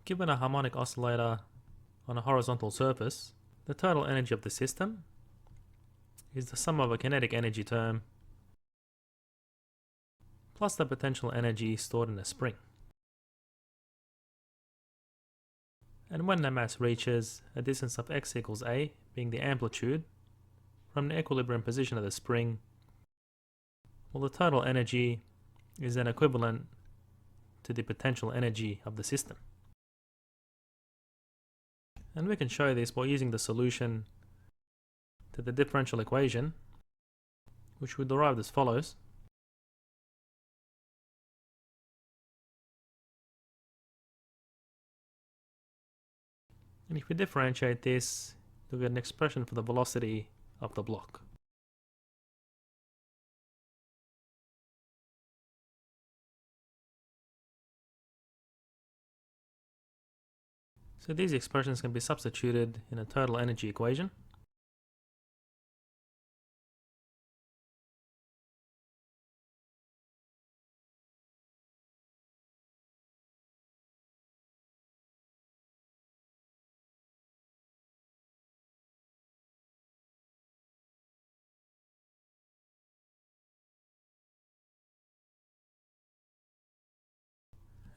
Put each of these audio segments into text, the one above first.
Given a harmonic oscillator on a horizontal surface, the total energy of the system is the sum of a kinetic energy term plus the potential energy stored in a spring. And when the mass reaches a distance of x equals a, being the amplitude, from the equilibrium position of the spring, well, the total energy is then equivalent to the potential energy of the system. And we can show this by using the solution to the differential equation, which we derived as follows. And if we differentiate this, you'll get an expression for the velocity of the block. So these expressions can be substituted in a total energy equation.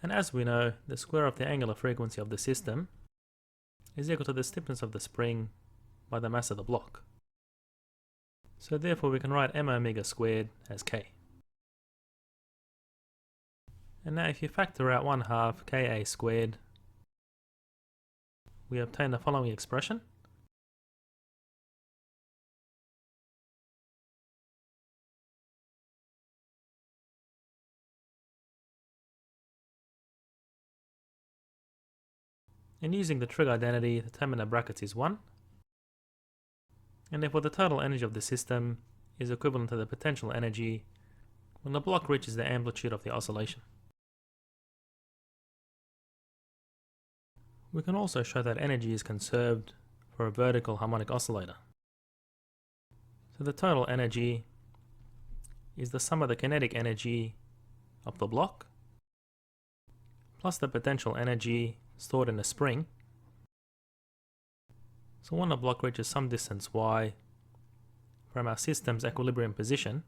And as we know, the square of the angular frequency of the system is equal to the stiffness of the spring by the mass of the block. So therefore we can write m omega squared as k. And now if you factor out 1/2 ka squared, we obtain the following expression. And using the trig identity, the term in the brackets is 1. And therefore the total energy of the system is equivalent to the potential energy when the block reaches the amplitude of the oscillation. We can also show that energy is conserved for a vertical harmonic oscillator. So the total energy is the sum of the kinetic energy of the block plus the potential energy stored in a spring. So when the block reaches some distance y from our system's equilibrium position,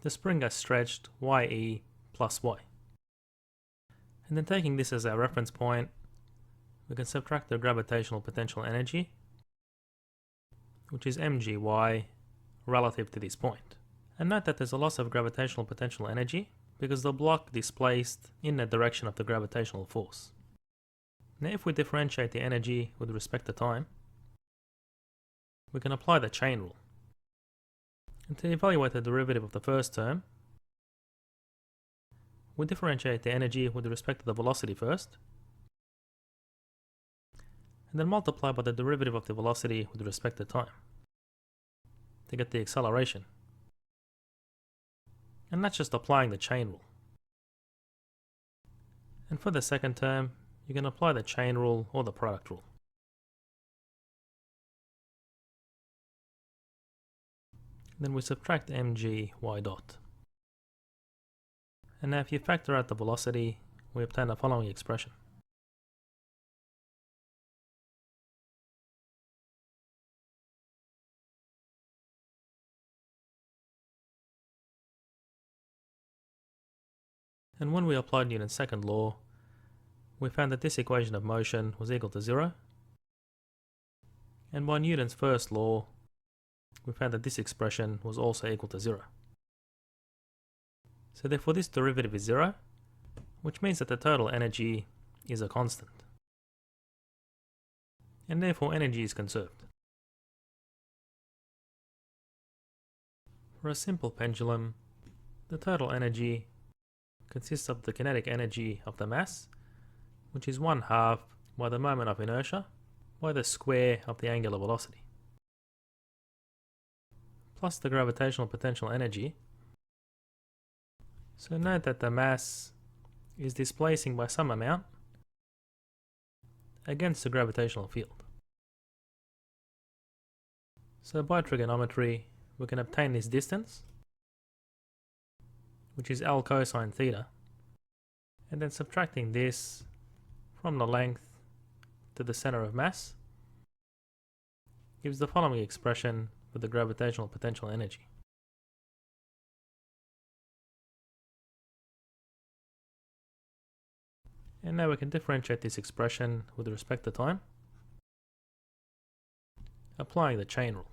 the spring is stretched ye plus y. And then taking this as our reference point, we can subtract the gravitational potential energy, which is mgy relative to this point. And note that there's a loss of gravitational potential energy because the block displaced in the direction of the gravitational force. Now if we differentiate the energy with respect to time, we can apply the chain rule. And to evaluate the derivative of the first term, we differentiate the energy with respect to the velocity first, and then multiply by the derivative of the velocity with respect to time to get the acceleration. And that's just applying the chain rule. And for the second term, you can apply the chain rule or the product rule. Then we subtract mg y dot. And now if you factor out the velocity, we obtain the following expression. And when we applied Newton's second law, we found that this equation of motion was equal to 0. And by Newton's first law, we found that this expression was also equal to 0. So therefore this derivative is 0, which means that the total energy is a constant. And therefore energy is conserved. For a simple pendulum, the total energy consists of the kinetic energy of the mass, which is 1/2 by the moment of inertia by the square of the angular velocity, plus the gravitational potential energy. So note that the mass is displacing by some amount against the gravitational field. So by trigonometry, we can obtain this distance, which is L cosine theta, and then subtracting this from the length to the center of mass gives the following expression for the gravitational potential energy. And now we can differentiate this expression with respect to time, applying the chain rule.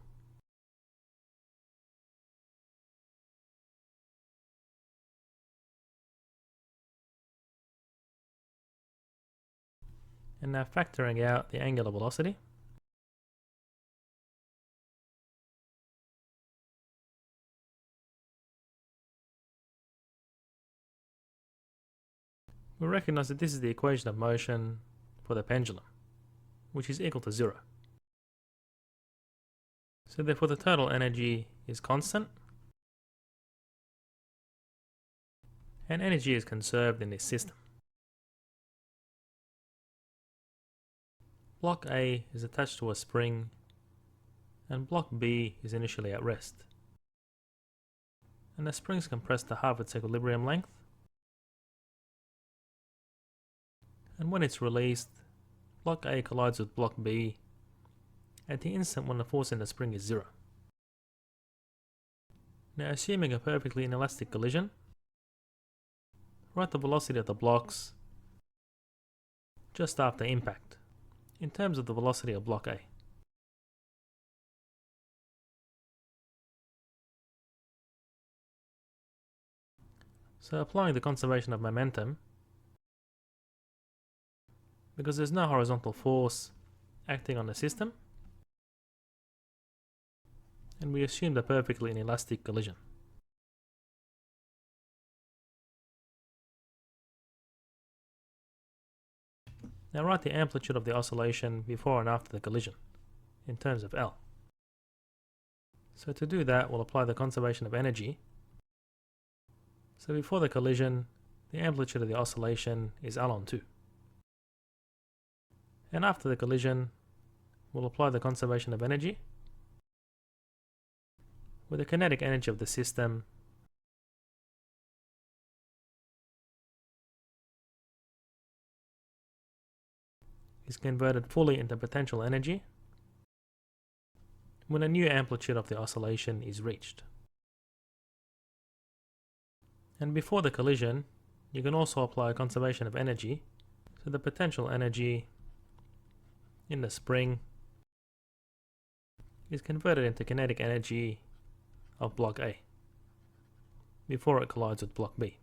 And now factoring out the angular velocity, we recognize that this is the equation of motion for the pendulum, which is equal to 0. So therefore the total energy is constant, and energy is conserved in this system. Block A is attached to a spring, and block B is initially at rest. And the spring is compressed to half its equilibrium length, and when it's released, block A collides with block B at the instant when the force in the spring is 0. Now, assuming a perfectly inelastic collision, write the velocity of the blocks just after impact in terms of the velocity of block A. So applying the conservation of momentum, because there's no horizontal force acting on the system, and we assume the perfectly inelastic collision. Now write the amplitude of the oscillation before and after the collision in terms of L. So to do that, we'll apply the conservation of energy. So before the collision, the amplitude of the oscillation is L on 2. And after the collision, we'll apply the conservation of energy, where the kinetic energy of the system is converted fully into potential energy when a new amplitude of the oscillation is reached. And before the collision, you can also apply a conservation of energy, so the potential energy in the spring is converted into kinetic energy of block A before it collides with block B.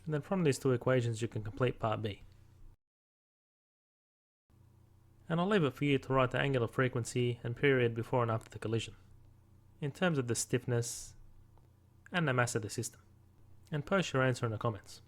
And then from these two equations you can complete part B. And I'll leave it for you to write the angular frequency and period before and after the collision in terms of the stiffness and the mass of the system, and post your answer in the comments.